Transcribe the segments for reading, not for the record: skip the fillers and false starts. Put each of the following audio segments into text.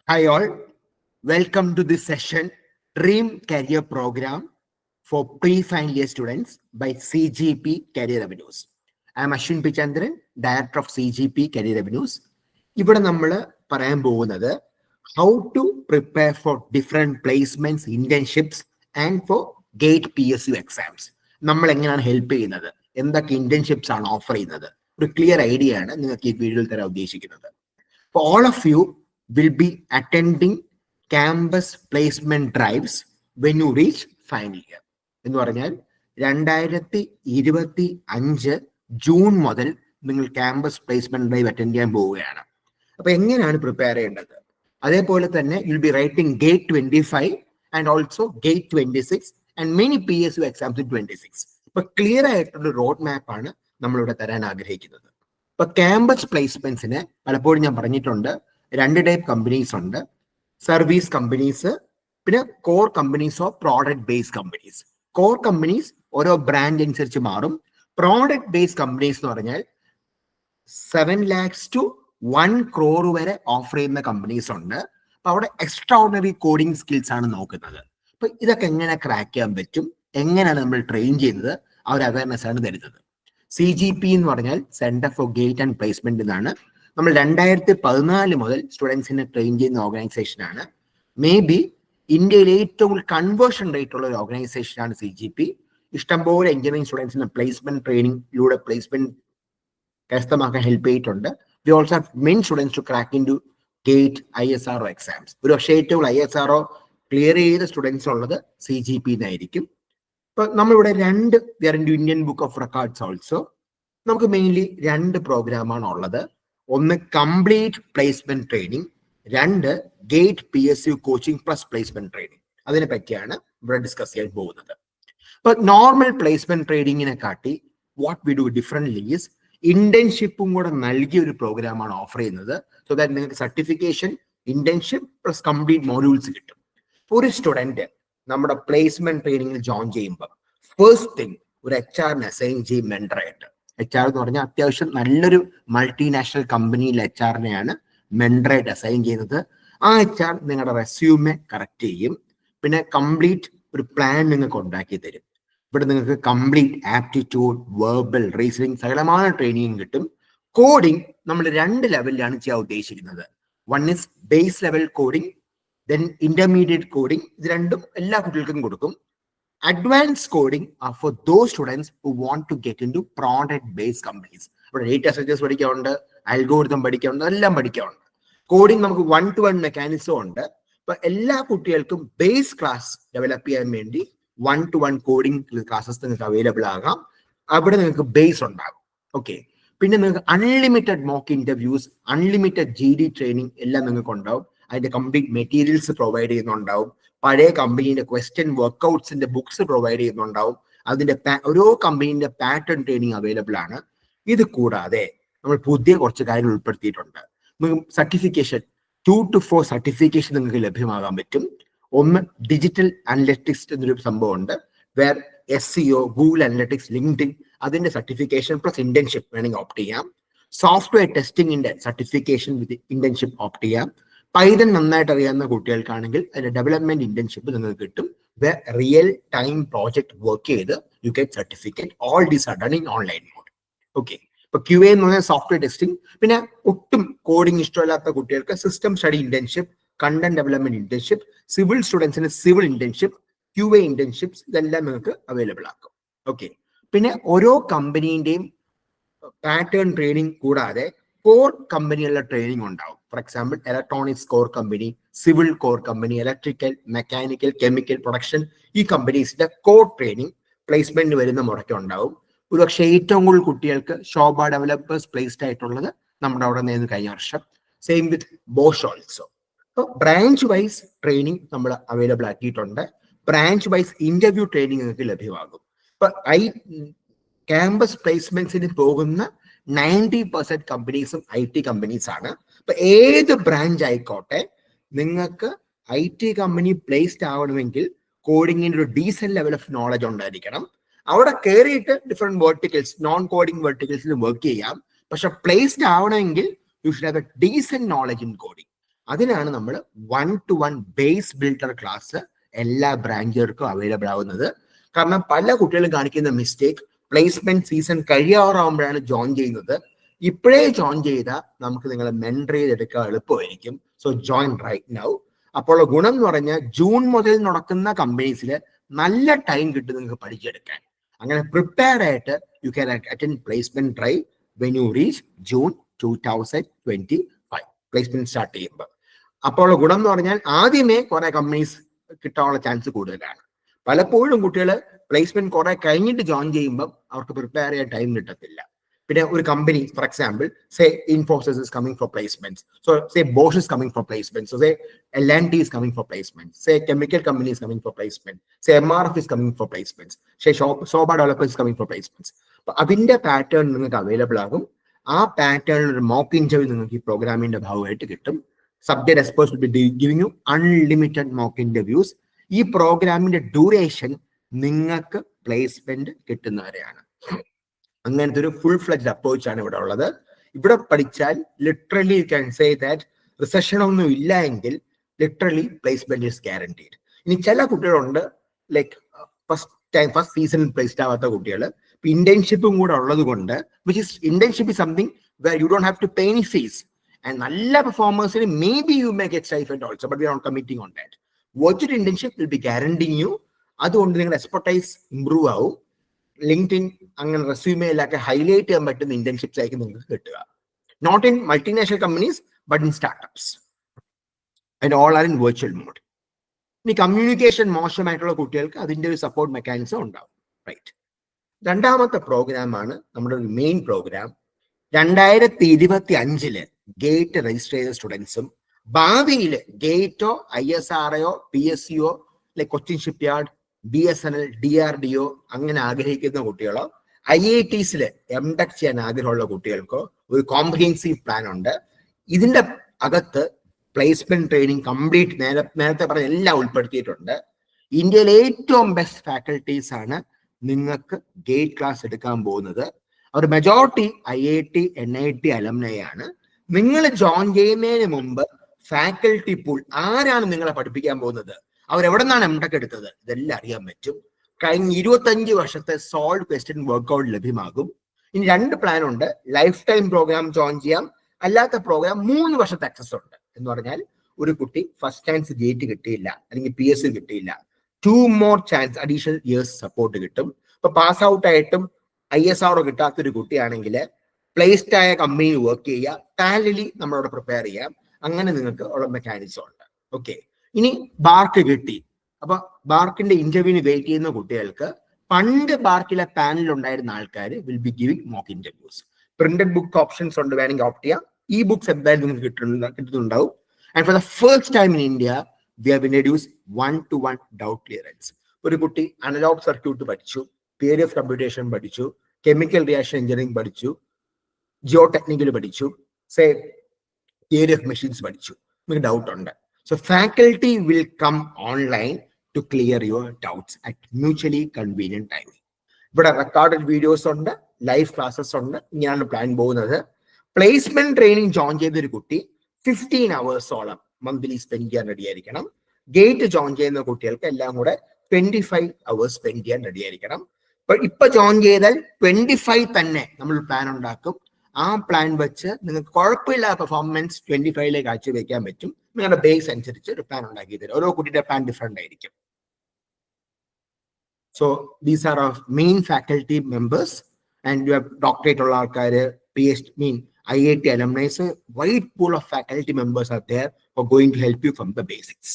Hi all, welcome to this session, Dream Career Program for Pre-Final Year Students by CGP Career Revenues. I am Ashwin Pichandran, Director of CGP Career Revenues. ഇവിടെ നമ്മൾ പറയാൻ പോകുന്നത് how to prepare for different placements, internships and for GATE PSU exams. നമ്മൾ എങ്ങനെയാണ് help ചെയ്യുന്നത്, എന്തൊക്കെ internships ആണ് offer ചെയ്യുന്നത്, ഒരു ക്ലിയർ ഐഡിയ ആണ് നിങ്ങൾക്ക് ഈ വീഡിയോയിൽ തരാൻ ഉദ്ദേശിക്കുന്നത്. For all of you will be attending campus placement drives when you reach final year. എന്ന് പറഞ്ഞാൽ 2025 ജൂൺ മുതൽ നിങ്ങൾ ക്യാമ്പസ് പ്ലേസ്മെന്റ് ഡ്രൈവ് അറ്റൻഡ് ചെയ്യാൻ പോവുകയാണ്. അപ്പൊ എങ്ങനെയാണ് പ്രിപ്പയർ ചെയ്യേണ്ടത്? അതേപോലെ തന്നെ you'll be writing GATE 25 and also GATE 26 and many PSU exams in 26. ഇപ്പൊ ക്ലിയർ ആയിട്ടുള്ള റോഡ് മാപ്പ് ആണ് നമ്മളിവിടെ തരാൻ ആഗ്രഹിക്കുന്നത്. ഇപ്പൊ ക്യാമ്പസ് പ്ലേസ്മെന്റ്സിന് പലപ്പോഴും ഞാൻ പറഞ്ഞിട്ടുണ്ട്, രണ്ട് ടൈപ്പ് കമ്പനീസ് ഉണ്ട്. സർവീസ് കമ്പനീസ്, പിന്നെ core companies of product based companies. Core companies ഓരോ ബ്രാൻഡ് അനുസരിച്ച് മാറും. പ്രോഡക്റ്റ് ബേസ്ഡ് കമ്പനീസ് എന്ന് പറഞ്ഞാൽ 7 lakhs to 1 crore വരെ ഓഫർ ചെയ്യുന്ന കമ്പനീസ് ഉണ്ട്. അപ്പൊ അവിടെ എക്സ്ട്രാ ഓർഡിനറി കോഡിംഗ് സ്കിൽസ് ആണ് നോക്കുന്നത്. അപ്പൊ ഇതൊക്കെ എങ്ങനെ ക്രാക്ക് ചെയ്യാൻ പറ്റും, എങ്ങനെയാണ് നമ്മൾ ട്രെയിൻ ചെയ്യുന്നത്, ആ ഒരു അവയർനെസ് ആണ് തരുന്നത്. CGP എന്ന് പറഞ്ഞാൽ centre for gate and placement എന്നാണ്. നമ്മൾ 2014 മുതൽ സ്റ്റുഡൻസിനെ ട്രെയിൻ ചെയ്യുന്ന ഓർഗനൈസേഷൻ ആണ്. മേ ബി ഇന്ത്യയിലെ ഏറ്റവും കൺവേർഷൻ റേറ്റ് ഉള്ള ഒരു ഓർഗനൈസേഷൻ ആണ് CGP. ഇഷ്ടംപോലെ എഞ്ചിനീയറിംഗ് സ്റ്റുഡൻസിന് പ്ലേസ്മെന്റ് ട്രെയിനിങ്ങിലൂടെ പ്ലേസ്മെന്റ് കരസ്ഥമാക്കാൻ ഹെൽപ്പ് ചെയ്തിട്ടുണ്ട്. We also have main students to crack in to GATE ISRO exams. ഒരു പക്ഷേ ഏറ്റവും ISRO ക്ലിയർ ചെയ്ത സ്റ്റുഡൻസ് ഉള്ളത് CGP എന്നായിരിക്കും. ഇപ്പൊ നമ്മളിവിടെ we are in Indian book of records also. നമുക്ക് മെയിൻലി 2 പ്രോഗ്രാമാണ് ഉള്ളത്. ഒന്ന് complete placement training, 2 GATE PSU coaching plus placement training. അതിനെ പറ്റിയാണ് ഇവിടെ ഡിസ്കസ് ചെയ്യാൻ പോകുന്നത്. ഇപ്പൊ നോർമൽ പ്ലേസ്മെന്റ് ട്രെയിനിങ്ങിനെ കാട്ടി what we do differently is ഇന്റേൺഷിപ്പും കൂടെ നൽകിയ ഒരു പ്രോഗ്രാമാണ് ഓഫർ ചെയ്യുന്നത്. സോ ദാറ്റ് നിങ്ങൾക്ക് certification, internship plus complete modules കിട്ടും. ഒരു സ്റ്റുഡന്റ് നമ്മുടെ പ്ലേസ്മെന്റ് ട്രെയിനിങ്ങിൽ ജോയിൻ ചെയ്യുമ്പോൾ ഫസ്റ്റ് തിങ് ഒരു HR അസൈൻ ചെയ്യും മെന്ററായിട്ട്. HR എന്ന് പറഞ്ഞാൽ അത്യാവശ്യം നല്ലൊരു മൾട്ടിനാഷണൽ കമ്പനിയിലെ HR മെന്ററായിട്ട് അസൈൻ ചെയ്യുന്നത്. ആ HR നിങ്ങളുടെ റെസ്യൂമെ കറക്റ്റ് ചെയ്യും, പിന്നെ കംപ്ലീറ്റ് ഒരു പ്ലാൻ നിങ്ങൾക്ക് ഉണ്ടാക്കി തരും. ഇവിടെ നിങ്ങൾക്ക് കംപ്ലീറ്റ് ആപ്റ്റിറ്റ്യൂഡ്, വെർബൽ, റീസണിങ് സകലമായ ട്രെയിനിങ് കിട്ടും. കോഡിംഗ് നമ്മൾ 2 ലെവലിലാണ് ചെയ്യാൻ ഉദ്ദേശിക്കുന്നത്. One is base level coding, then intermediate coding. ഇത് രണ്ടും എല്ലാ കുട്ടികൾക്കും കൊടുക്കും. Advance coding are for those students who want to get into product based companies. ഇവിടെ ഡേറ്റ സ്ട്രക്ചേഴ്സ് പഠിക്കാറുണ്ട്, അൽഗോരിതം പഠിക്കാറുണ്ട്, എല്ലാം പഠിക്കാറുണ്ട്. കോഡിംഗ് നമുക്ക് 1-to-1 മെക്കാനിസം ഉണ്ട്. അപ്പൊ എല്ലാ കുട്ടികൾക്കും ബേസ് ക്ലാസ് ഡെവലപ്പ് ചെയ്യാൻ വേണ്ടി 1-to-1 കോഡിംഗ് ക്ലാസ്സസ് നിങ്ങൾക്ക് അവൈലബിൾ ആകാം. അവിടെ നിങ്ങൾക്ക് ബേസ് ഉണ്ടാകും. ഓക്കെ, പിന്നെ നിങ്ങൾക്ക് unlimited mock interviews, unlimited GD training എല്ലാം നിങ്ങൾക്ക് ഉണ്ടാവും. അതിന്റെ കംപ്ലീറ്റ് മെറ്റീരിയൽസ് പ്രൊവൈഡ് ചെയ്യുന്നുണ്ടാവും. പഴയ കമ്പനീന്റെ ക്വസ്റ്റ്യൻ വർക്ക്ഔട്ട്സിന്റെ ബുക്സ് പ്രൊവൈഡ് ചെയ്യുന്നുണ്ടാവും. അതിന്റെ ഓരോ കമ്പനീന്റെ പാറ്റേൺ ട്രെയിനിങ് അവൈലബിൾ ആണ്. ഇത് കൂടാതെ നമ്മൾ പുതിയ കുറച്ച് കാര്യങ്ങൾ ഉൾപ്പെടുത്തിയിട്ടുണ്ട്. സർട്ടിഫിക്കേഷൻ 2 to 4 സർട്ടിഫിക്കേഷൻ നിങ്ങൾക്ക് ലഭ്യമാകാൻ പറ്റും. ഒന്ന് ഡിജിറ്റൽ അനലിറ്റിക്സ് എന്നൊരു സംഭവം ഉണ്ട്, where SEO, Google analytics, LinkedIn അതിന്റെ സർട്ടിഫിക്കേഷൻ പ്ലസ് ഇന്റേൺഷിപ്പ് വേണമെങ്കിൽ ഓപ്റ്റ് ചെയ്യാം. സോഫ്റ്റ്വെയർ ടെസ്റ്റിംഗിന്റെ സർട്ടിഫിക്കേഷൻ വിത്ത് ഇന്റേൺഷിപ്പ് ഓപ്റ്റ് ചെയ്യാം. പൈതൺ നന്നായിട്ട് അറിയാവുന്ന കുട്ടികൾക്കാണെങ്കിൽ അതിന്റെ ഡെവലപ്മെന്റ് ഇന്റേൺഷിപ്പ് നിങ്ങൾക്ക് കിട്ടും. റിയൽ ടൈം പ്രോജക്ട് വർക്ക് ചെയ്ത് you get certificate. All these are done in online mode. Okay, ഇപ്പൊ QA എന്ന് പറഞ്ഞാൽ സോഫ്റ്റ്വെയർ ടെസ്റ്റിംഗ്. പിന്നെ ഒട്ടും കോഡിംഗ് ഇഷ്ടമില്ലാത്ത കുട്ടികൾക്ക് system study internship, content development internship, civil സ്റ്റുഡൻസിന് സിവിൽ ഇന്റേൺഷിപ്പ്, QA ഇന്റേൺഷിപ്സ് ഇതെല്ലാം നിങ്ങൾക്ക് അവൈലബിൾ ആക്കും. ഓക്കെ, പിന്നെ ഓരോ കമ്പനീന്റെയും പാറ്റേൺ ട്രെയിനിങ് കൂടാതെ കോർ കമ്പനികളുടെ ട്രെയിനിങ് ഉണ്ടാവും. For example electronics core company, civil core company, electrical, mechanical, chemical, production, ഈ കമ്പനീസിന്റെ കോർ ട്രെയിനിങ് പ്ലേസ്മെന്റ് വരുന്ന മുറയ്ക്ക് ഉണ്ടാവും. ഒരുപക്ഷെ ഏറ്റവും കൂടുതൽ കുട്ടികൾക്ക് ശോഭ ഡെവലപ്പേഴ്സ് പ്ലേസ്ഡ് ആയിട്ടുള്ളത് നമ്മുടെ അവിടെ നിന്ന് കഴിഞ്ഞ വർഷം. സെയിം വിത്ത് ബോഷ് ഓൾസോ. അപ്പോൾ ബ്രാഞ്ച് വൈസ് ട്രെയിനിങ് നമ്മൾ അവൈലബിൾ ആക്കിയിട്ടുണ്ട്. ബ്രാഞ്ച് വൈസ് ഇന്റർവ്യൂ ട്രെയിനിങ് നിങ്ങൾക്ക് ലഭ്യമാകും. ഇപ്പൊ ക്യാമ്പസ് പ്ലേസ്മെന്റ്സിന് പോകുന്ന 90% കമ്പനീസും IT കമ്പനീസ് ആണ്. അപ്പൊ ഏത് ബ്രാഞ്ച് ആയിക്കോട്ടെ, നിങ്ങൾക്ക് IT കമ്പനി പ്ലേസ്ഡ് ആവണമെങ്കിൽ കോഡിങ്ങിന്റെ ഒരു ഡീസന്റ് ലെവൽ ഓഫ് നോളജ് ഉണ്ടായിരിക്കണം. അവിടെ കയറിയിട്ട് ഡിഫറെന്റ് വെർട്ടിക്കൽസ്, നോൺ കോഡിംഗ് വെർട്ടിക്കൽസിൽ വർക്ക് ചെയ്യാം. പക്ഷെ പ്ലേസ്ഡ് ആവണമെങ്കിൽ you should have a decent knowledge in coding. അതിനാണ് നമ്മൾ 1-to-1 ബേസ് ബിൽഡർ ക്ലാസ് എല്ലാ ബ്രാഞ്ചുകൾക്കും അവൈലബിൾ ആവുന്നത്. കാരണം പല കുട്ടികളും കാണിക്കുന്ന മിസ്റ്റേക്ക്, പ്ലേസ്മെന്റ് സീസൺ കഴിയാറാവുമ്പോഴാണ് ജോയിൻ ചെയ്യുന്നത്. ഇപ്പോഴേ ജോയിൻ ചെയ്താൽ നമുക്ക് നിങ്ങളെ മെന്റർ ചെയ്തെടുക്കാൻ എളുപ്പമായിരിക്കും. So join right now. അപ്പോൾ ഗുണം എന്ന് പറഞ്ഞാൽ ജൂൺ മുതൽ നടക്കുന്ന കമ്പനീസിൽ നല്ല ടൈം കിട്ടും നിങ്ങൾക്ക് പഠിച്ചെടുക്കാൻ. അങ്ങനെ പ്രിപ്പയർഡ് ആയിട്ട് you can attend placement drive when you reach June 2025 placement start ചെയ്യുമ്പോൾ. അപ്പോൾ ഗുണം എന്ന് പറഞ്ഞാൽ ആദ്യമേ കുറെ കമ്പനീസ് കിട്ടാനുള്ള ചാൻസ് കൂടുതലാണ്. പലപ്പോഴും കുട്ടികൾ പ്ലേസ്മെന്റ് കുറെ കഴിഞ്ഞിട്ട് ജോയിൻ ചെയ്യുമ്പോൾ അവർക്ക് പ്രിപ്പയർ ചെയ്യാൻ ടൈം കിട്ടത്തില്ല. പിന്നെ ഒരു company, for example, say Infosys is coming for placement, so say Bosch is coming for placement, so say L&T is coming for placement, say chemical company is coming for placement, say MRF is coming for placements, say Soba developer is coming for placements. അപ്പൊ അതിന്റെ pattern നിങ്ങൾക്ക് available ആകും. ആ പാറ്റേണിൽ ഒരു mock interview നിങ്ങൾക്ക് ഈ പ്രോഗ്രാമിന്റെ ഭാഗമായിട്ട് കിട്ടും. Subject experts will be giving you unlimited mock interviews. ഈ പ്രോഗ്രാമിന്റെ ഡ്യൂറേഷൻ നിങ്ങൾക്ക് പ്ലേസ്മെന്റ് കിട്ടുന്നവരെയാണ്. അങ്ങനത്തെ ഒരു ഫുൾ ഫ്ലെഡ്ജ് അപ്രോച്ച് ആണ് ഇവിടെ ഉള്ളത്. ഇവിടെ പഠിച്ചാൽ literally you can say that recession ഒന്നും ഇല്ല എങ്കിൽ ലിറ്ററലി പ്ലേസ്മെന്റ് ഈസ് ഗ്യാരണ്ടീഡ്. ഇനി ചില കുട്ടികളുണ്ട് ലൈക്ക് ഫസ്റ്റ് സീസണിൽ പ്ലേസ്ഡ് ആവാത്ത കുട്ടികൾ. ഇന്റേൺഷിപ്പും കൂടെ ഉള്ളത് കൊണ്ട്, which is internship is something where you don't have to pay any fees. And നല്ല പെർഫോമേഴ്സിന് maybe you may get stipend also, but we are not committing on that. Virtual internship will be guaranteeing you. അതുകൊണ്ട് നിങ്ങളുടെ expertise improve ആവും. LinkedIn അങ്ങനെ റെസ്യൂമേയിലൊക്കെ highlight ചെയ്യാൻ പറ്റുന്ന internships ആയിരിക്കും നിങ്ങൾക്ക് കിട്ടുക. Not in multinational companies but in startups, and all are in virtual mode. ഇനി കമ്മ്യൂണിക്കേഷൻ മോശമായിട്ടുള്ള കുട്ടികൾക്ക് അതിന്റെ ഒരു സപ്പോർട്ട് മെക്കാനിസം ഉണ്ടാവും. റൈറ്റ്. രണ്ടാമത്തെ പ്രോഗ്രാമാണ് നമ്മുടെ ഒരു മെയിൻ പ്രോഗ്രാം. 2025 ഗേറ്റ് രജിസ്റ്റർ ചെയ്ത സ്റ്റുഡൻസും ഭാവിയിൽ ഗേറ്റോ ISRO PSCO like Cochin shipyard, BSNL, DRDO അങ്ങനെ ആഗ്രഹിക്കുന്ന കുട്ടികളോ IITs MTech ചെയ്യാൻ ആഗ്രഹമുള്ള കുട്ടികൾക്കോ ഒരു കോംപ്രിഹെൻസീവ് പ്ലാൻ ഉണ്ട്. ഇതിന്റെ അകത്ത് പ്ലേസ്മെന്റ് ട്രെയിനിങ് കംപ്ലീറ്റ് നേരത്തെ പറഞ്ഞ എല്ലാം ഉൾപ്പെടുത്തിയിട്ടുണ്ട്. ഇന്ത്യയിലെ ഏറ്റവും ബെസ്റ്റ് ഫാക്കൽറ്റീസ് ആണ് നിങ്ങൾക്ക് ഗേറ്റ് ക്ലാസ് എടുക്കാൻ പോകുന്നത്. അവർ മെജോറിറ്റി IIT NIT അലുമിനി ആണ്. നിങ്ങൾ ജോയിൻ ചെയ്യുന്നതിന് മുമ്പ് ഫാക്കൽറ്റി പൂൾ ആരാണ് നിങ്ങളെ പഠിപ്പിക്കാൻ പോകുന്നത്, അവരെവിടെ നിന്നാണ് MTech എടുത്തത്, ഇതെല്ലാം അറിയാൻ പറ്റും. കഴിഞ്ഞ 25 വർഷത്തെ സോൾവ് ക്വസ്റ്റ്യൻ വർക്ക്ഔട്ട് ലഭ്യമാകും. ഇനി 2 പ്ലാൻ ഉണ്ട്. ലൈഫ് ടൈം പ്രോഗ്രാം ജോയിൻ ചെയ്യാം, അല്ലാത്ത പ്രോഗ്രാം 3 വർഷത്തെ ആക്സസ് ഉണ്ട്. എന്ന് പറഞ്ഞാൽ ഒരു കുട്ടി ഫസ്റ്റ് ചാൻസ് ഗേറ്റ് കിട്ടിയില്ല അല്ലെങ്കിൽ PSC കിട്ടിയില്ല, 2 more chance additional years support കിട്ടും. ഇപ്പൊ പാസ് ഔട്ട് ആയിട്ടും ISRO കിട്ടാത്തൊരു കുട്ടിയാണെങ്കിൽ പ്ലേസ്ഡ് ആയ കമ്പനിയിൽ വർക്ക് ചെയ്യുക, പാരലലി നമ്മളോട് പ്രിപ്പയർ ചെയ്യാം. അങ്ങനെ നിങ്ങൾക്ക് ഉള്ള മെക്കാനിസം ഉണ്ട്. ഓക്കെ. ഇനി ബാർക്ക് കിട്ടി. അപ്പൊ ബാർക്കിന്റെ ഇന്റർവ്യൂവിന് വെയിറ്റ് ചെയ്യുന്ന കുട്ടികൾക്ക് പണ്ട് ബാർക്കിലെ പാനലിൽ ഉണ്ടായിരുന്ന ആൾക്കാർ will be giving mock interviews. Printed book options ഉണ്ട്, വേണമെങ്കിൽ ഓപ്റ്റ് ചെയ്യാം. ഈ ബുക്സ് എന്തായാലും നിങ്ങൾക്ക് കിട്ടുന്നുണ്ടാവും. And for the first time in India we have introduced 1-to-1 doubt clearance. ഒരു കുട്ടി അനലോഗ് സർക്യൂട്ട് പഠിച്ചു, തിയറി ഓഫ് കമ്പ്യൂട്ടേഷൻ പഠിച്ചു, കെമിക്കൽ റിയാക്ഷൻ എഞ്ചിനീയറിംഗ് പഠിച്ചു, ജിയോ ടെക്നിക്കൽ പഠിച്ചു, സേ തിയറി ഓഫ് മെഷീൻസ് പഠിച്ചു, നിങ്ങൾക്ക് ഡൗട്ട് ഉണ്ട്. So faculty will come online to clear your doubts at mutually convenient time. ഇവിടെ റെക്കോർഡഡ് വീഡിയോസ് ഉണ്ട്, ലൈവ് ക്ലാസ്സസ് ഉണ്ട്. ഇങ്ങനെയാണ് പ്ലാൻ പോകുന്നത്. പ്ലേസ്മെന്റ് ട്രെയിനിങ് ജോയിൻ ചെയ്തൊരു കുട്ടി 15 hours മന്ത്ലി സ്പെൻഡ് ചെയ്യാൻ റെഡി ആയിരിക്കണം. ഗേറ്റ് ജോയിൻ ചെയ്യുന്ന കുട്ടികൾക്ക് എല്ലാം കൂടെ 25 hours സ്പെൻഡ് ചെയ്യാൻ റെഡി ആയിരിക്കണം. ഇപ്പൊ ജോയിൻ ചെയ്താൽ 25 തന്നെ നമ്മൾ പ്ലാൻ ഉണ്ടാക്കും. ആ പ്ലാൻ വെച്ച് നിങ്ങൾക്ക് കുഴപ്പമില്ലാത്ത പെർഫോമൻസ് 25 കാഴ്ചവെക്കാൻ പറ്റും. നിങ്ങളുടെ ബേസ് അനുസരിച്ച് ഒരു പ്ലാൻ ഉണ്ടാക്കി തരും. ഓരോ കുട്ടിയുടെ പ്ലാൻ ഡിഫറെന്റ് ആയിരിക്കും. So these are of main faculty members and you have doctorate ഉള്ള ആൾക്കാർ, PhD IIT alumnis, wide pool of faculty members are there who are going to help you from the basics.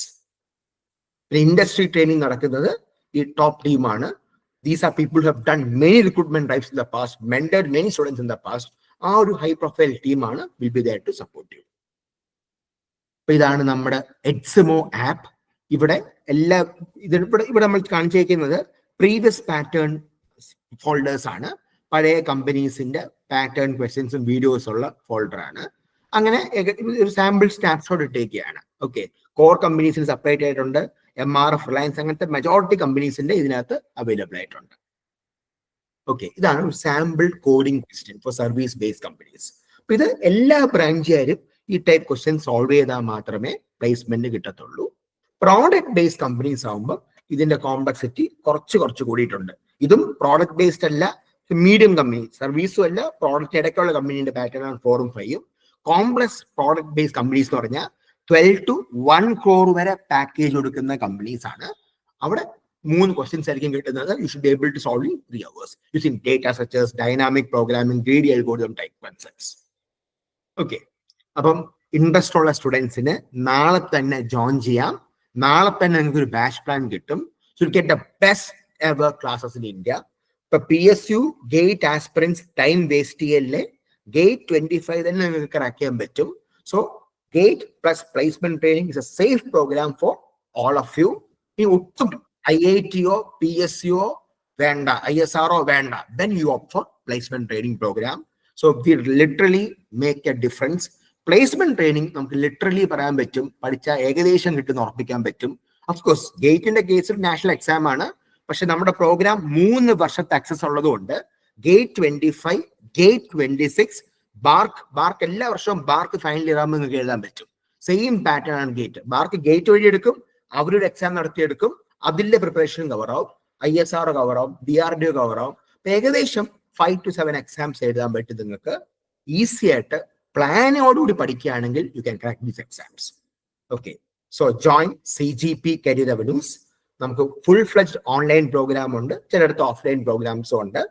Industry training നടക്കുന്നത് ഈ top ടീമാണ്. These are people who have done many recruitment drives in the past, mentored many students in the past. ആ ഒരു high profile ടീമാണ് will be there to support you. അപ്പൊ ഇതാണ് നമ്മുടെ എഡ്സമോ app. ഇവിടെ എല്ലാ ഇവിടെ നമ്മൾ കാണിച്ചേക്കുന്നത് പ്രീവിയസ് പാറ്റേൺ ഫോൾഡേഴ്സ് ആണ്. പഴയ കമ്പനീസിന്റെ പാറ്റേൺ ക്വസ്റ്റ്യൻസും വീഡിയോസും ഉള്ള ഫോൾഡർ ആണ്. അങ്ങനെ ഒരു സാമ്പിൾ സ്നാപ്ഷോട്ട് ഇട്ടേക്കുകയാണ്. ഓക്കെ. കോർ കമ്പനീസിന് സെപ്പറേറ്റ് ആയിട്ടുണ്ട്, MRF, റിലയൻസ്, അങ്ങനത്തെ മെജോറിറ്റി കമ്പനീസിന്റെ ഇതിനകത്ത് അവൈലബിൾ ആയിട്ടുണ്ട്. ഓക്കെ. ഇതാണ് ഒരു sample coding question for service based companies. അപ്പൊ ഇത് എല്ലാ ബ്രാഞ്ചുകാരും ഈ ടൈപ്പ് ക്വസ്റ്റ്യൻ സോൾവ് ചെയ്താൽ മാത്രമേ പ്ലേസ്മെന്റ് കിട്ടത്തുള്ളൂ. പ്രോഡക്റ്റ് ബേസ്ഡ് കമ്പനീസ് ആകുമ്പോൾ ഇതിന്റെ കോംപ്ലക്സിറ്റി കുറച്ച് കൂടിയിട്ടുണ്ട്. ഇതും പ്രോഡക്റ്റ് ബേസ്ഡ് അല്ല, മീഡിയം കമ്പനി, സർവീസും അല്ല, പ്രോഡക്റ്റ് ഇടയ്ക്കുള്ള കമ്പനീന്റെ പാറ്റേൺ ആണ് 4ഉം 5ഉം. കോംപ്ലക്സ് പ്രോഡക്റ്റ് ബേസ്ഡ് കമ്പനീസ് എന്ന് പറഞ്ഞാൽ 12 to 1 crore വരെ പാക്കേജ് കൊടുക്കുന്ന കമ്പനീസ് ആണ്. അവിടെ 3 ക്വസ്റ്റ്യൻസ് ആയിരിക്കും കിട്ടുന്നത്. You should be able to solve in 3 hours using data such as dynamic programming, greedy algorithm type concepts. Okay, അപ്പം ഇൻട്രസ്റ്റ് ഉള്ള സ്റ്റുഡൻസിന് നാളെ തന്നെ ജോയിൻ ചെയ്യാം. നാളെ തന്നെ നിങ്ങൾക്ക് ഒരു ബാച്ച് പ്ലാൻ കിട്ടും. So you get the best ever classes in India. ഇപ്പൊ PSU GATE aspirants time waste ചെയ്യല്ലേ, ഗേറ്റ് 25 തന്നെ നിങ്ങൾക്ക് ക്രാക്ക് ചെയ്യാൻ പറ്റും. So GATE plus placement training is a safe program for all of you. ഈ ഒട്ടും IIT-യോ PSU-യോ വേണ്ട, ISR-ഓ വേണ്ട, then you opt for placement training program. So we literally make a difference. Placement training നമുക്ക് ലിറ്ററലി പറയാൻ പറ്റും, പഠിച്ചാൽ ഏകദേശം കിട്ടുന്ന ഉറപ്പിക്കാൻ പറ്റും. അഫ്കോഴ്സ് ഗേറ്റിന്റെ കേസിൽ നാഷണൽ എക്സാം ആണ്, പക്ഷെ നമ്മുടെ പ്രോഗ്രാം 3 വർഷത്തെ ആക്സസ് ഉള്ളതുകൊണ്ട് ഗേറ്റ് 25, ഗേറ്റ് 26, ബാർക്ക് എല്ലാ വർഷവും ബാർക്ക് ഫൈനൽ ഇയർ ആകുമ്പോൾ നിങ്ങൾക്ക് എഴുതാൻ പറ്റും. സെയിം പാറ്റേൺ ആണ് ഗേറ്റ്. ബാർക്ക് ഗേറ്റ് വഴി എടുക്കും, അവരൊരു എക്സാം നടത്തിയെടുക്കും, അതിന്റെ പ്രിപ്പറേഷൻ കവർ ആവും, ISR കവർ ആവും, DRDO കവർ ആവും. ഏകദേശം 5 to 7 എക്സാംസ് എഴുതാൻ പറ്റും നിങ്ങൾക്ക്. ഈസി ആയിട്ട് പ്ലാനോടുകൂടി പഠിക്കുകയാണെങ്കിൽ you can crack these exams. Okay, so join CGP career avenues. നമുക്ക് ഫുൾ ഫ്ലെഡ്ജ് ഓൺലൈൻ പ്രോഗ്രാം ഉണ്ട്, ചിലയിടത്ത് ഓഫ്ലൈൻ പ്രോഗ്രാംസും ഉണ്ട്.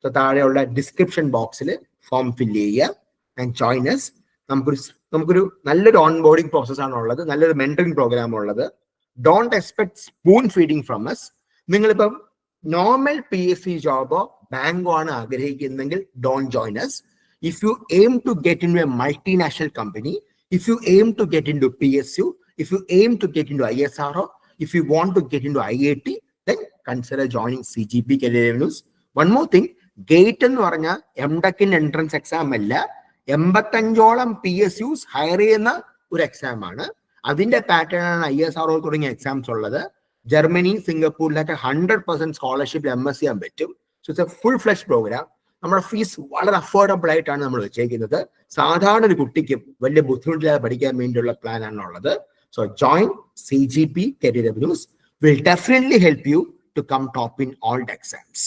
സോ താഴെയുള്ള ഡിസ്ക്രിപ്ഷൻ ബോക്സിൽ ഫോം ഫില്ല് ചെയ്യുക ആൻഡ് ജോയിൻ us. നമുക്കൊരു നല്ലൊരു ഓൺ ബോർഡിംഗ് പ്രോസസ് ആണ് ഉള്ളത്, നല്ലൊരു മെന്ററിംഗ് പ്രോഗ്രാം ഉള്ളത്. Don't expect spoon feeding from us. നിങ്ങളിപ്പം നോർമൽ PSC ജോബോ ബാങ്കോ ആണ് ആഗ്രഹിക്കുന്നെങ്കിൽ don't join us. If you aim to get into a multinational company, if you aim to get into PSU, if you aim to get into ISRO, if you want to get into IIT, then consider joining CGP Career Avenues. One more thing, GATE എന്ന് പറഞ്ഞാൽ MTech entrance exam അല്ല, 85ഓളം PSUs higher ചെയ്യുന്ന ഒരു exam ആണ്. അതിന്റെ pattern ആണ് ISRO തുടങ്ങിയ exams ഉള്ളത്. ജർമ്മനി, സിംഗപ്പൂരിലൊക്കെ 100% സ്കോളർഷിപ്പിൽ MS ചെയ്യാൻ പറ്റും. So it's a full flesh program. നമ്മുടെ ഫീസ് വളരെ അഫോർഡബിൾ ആയിട്ടാണ് നമ്മൾ വെച്ചേക്കുന്നത്. സാധാരണ ഒരു കുട്ടിക്കും വലിയ ബുദ്ധിമുട്ടില്ലാതെ പഠിക്കാൻ വേണ്ടിയുള്ള പ്ലാൻ ആണുള്ളത്. So join CGP Career Avenues. Will definitely help you to come top in all the exams.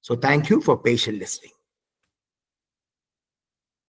So thank you for patient listening.